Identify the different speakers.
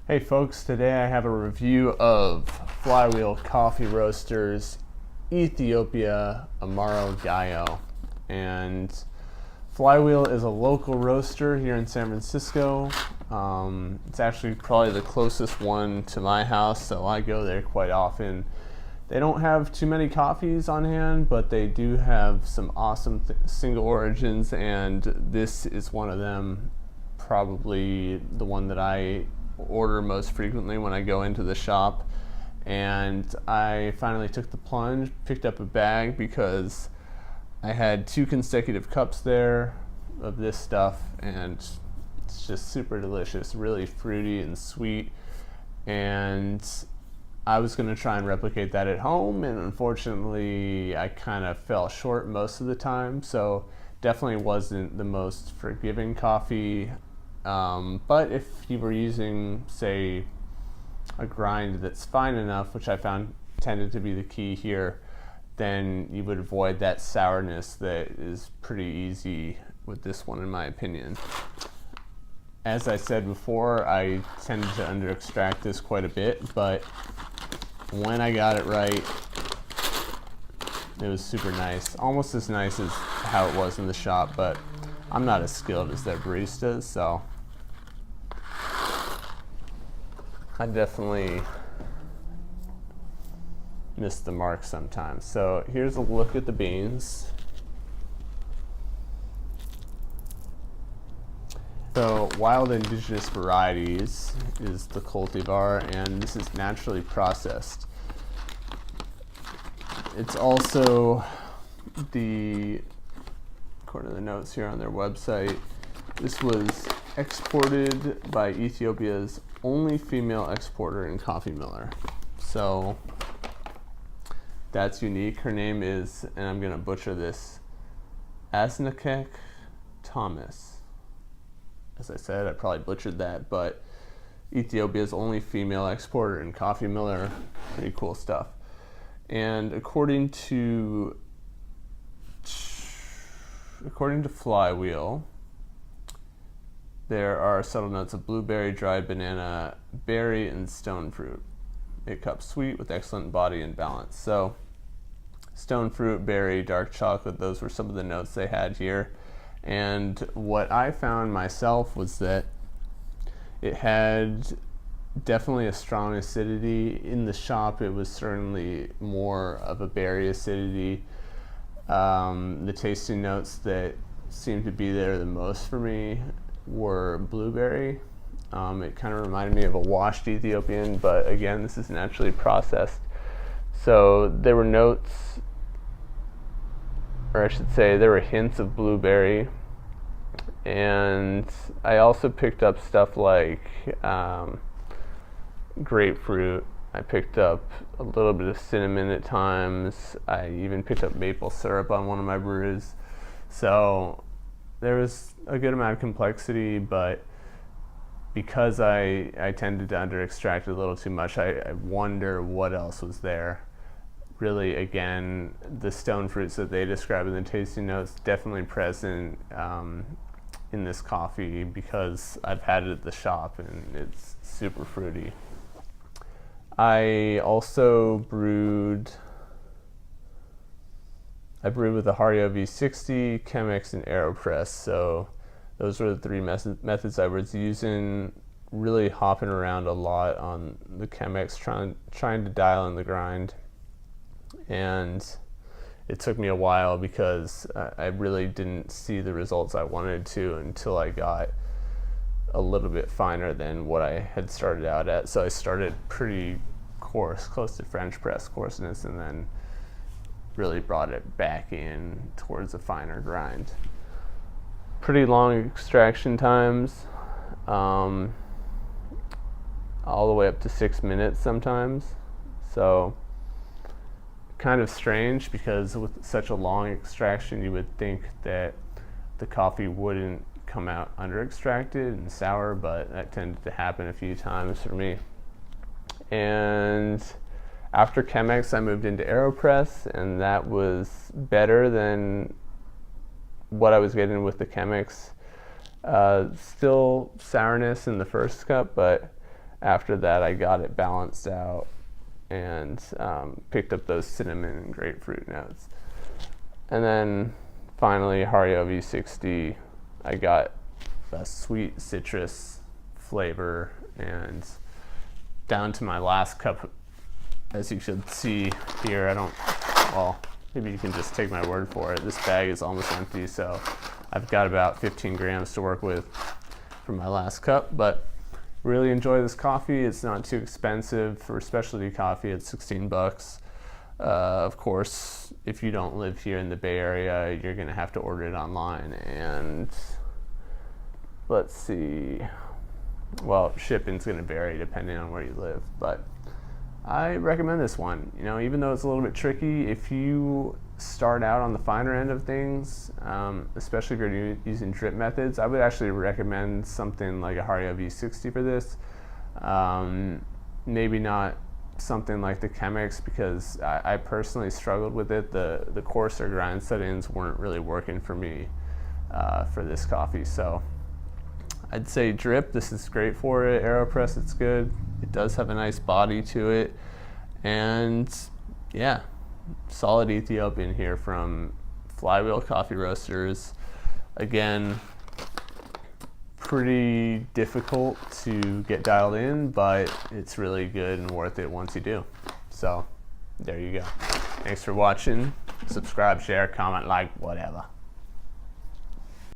Speaker 1: Hey folks, today I have a review of Flywheel Coffee Roasters Ethiopia Amaro Gayo. And Flywheel is a local roaster here in San Francisco. It's actually probably the closest one to my house, so I go there quite often. They don't have too many coffees on hand, but they do have some awesome single origins, and this is one of them. Probably the one that I order most frequently when I go into the shop. And I finally took the plunge, picked up a bag because I had 2 consecutive cups there of this stuff, and it's just super delicious, really fruity and sweet. And I was going to try and replicate that at home, and unfortunately I kind of fell short most of the time, so definitely wasn't the most forgiving coffee. But if you were using, say, a grind that's fine enough, which I found tended to be the key here, then you would avoid that sourness that is pretty easy with this one, in my opinion. As I said before, I tended to under extract this quite a bit, but when I got it right, it was super nice. Almost as nice as how it was in the shop, but I'm not as skilled as their baristas, so I definitely miss the mark sometimes. So here's a look at the beans. So wild indigenous varieties is the cultivar, and this is naturally processed. It's also according to the notes here on their website, this was exported by Ethiopia's only female exporter and coffee miller. So that's unique. Her name is, and I'm going to butcher this, Asnakech Thomas. As I said, I probably butchered that, but Ethiopia's only female exporter and coffee miller. Pretty cool stuff. And according to Flywheel, there are subtle notes of blueberry, dried banana, berry, and stone fruit. Make cup sweet with excellent body and balance. So stone fruit, berry, dark chocolate, those were some of the notes they had here. And what I found myself was that it had definitely a strong acidity. In the shop, it was certainly more of a berry acidity. The tasting notes that seemed to be there the most for me were blueberry. It kind of reminded me of a washed Ethiopian, but again, this is naturally processed. So there were notes, or I should say, there were hints of blueberry. And I also picked up stuff like grapefruit. I picked up a little bit of cinnamon at times. I even picked up maple syrup on one of my brews. So there was a good amount of complexity, but because I tended to under extract a little too much, I wonder what else was there. Really, again, the stone fruits that they describe in the tasting notes definitely present in this coffee, because I've had it at the shop and it's super fruity. I also brewed with a Hario V60, Chemex, and AeroPress. So those were the 3 methods I was using, really hopping around a lot on the Chemex, trying to dial in the grind. And it took me a while because I really didn't see the results I wanted to until I got a little bit finer than what I had started out at. So I started pretty coarse, close to French press coarseness, and then really brought it back in towards a finer grind. Pretty long extraction times, all the way up to 6 minutes sometimes. So kind of strange, because with such a long extraction you would think that the coffee wouldn't come out under extracted and sour, but that tended to happen a few times for me. And after Chemex, I moved into AeroPress, and that was better than what I was getting with the Chemex. Still sourness in the first cup, but after that, I got it balanced out and picked up those cinnamon and grapefruit notes. And then finally, Hario V60, I got a sweet citrus flavor, and down to my last cup, as you should see here. Well, maybe you can just take my word for it. This bag is almost empty, so I've got about 15 grams to work with for my last cup, but really enjoy this coffee. It's not too expensive for specialty coffee. It's 16 bucks. Of course, if you don't live here in the Bay Area, you're gonna have to order it online, and let's see, well, shipping's gonna vary depending on where you live, but I recommend this one. You know, even though it's a little bit tricky, if you start out on the finer end of things, especially if you're using drip methods, I would actually recommend something like a Hario V60 for this. Maybe not something like the Chemex, because I personally struggled with it. The coarser grind settings weren't really working for me for this coffee. So I'd say drip, this is great for it. AeroPress, it's good. It does have a nice body to it. And yeah, solid Ethiopian here from Flywheel Coffee Roasters. Again, pretty difficult to get dialed in, but it's really good and worth it once you do. So there you go. Thanks for watching. Subscribe, share, comment, like, whatever.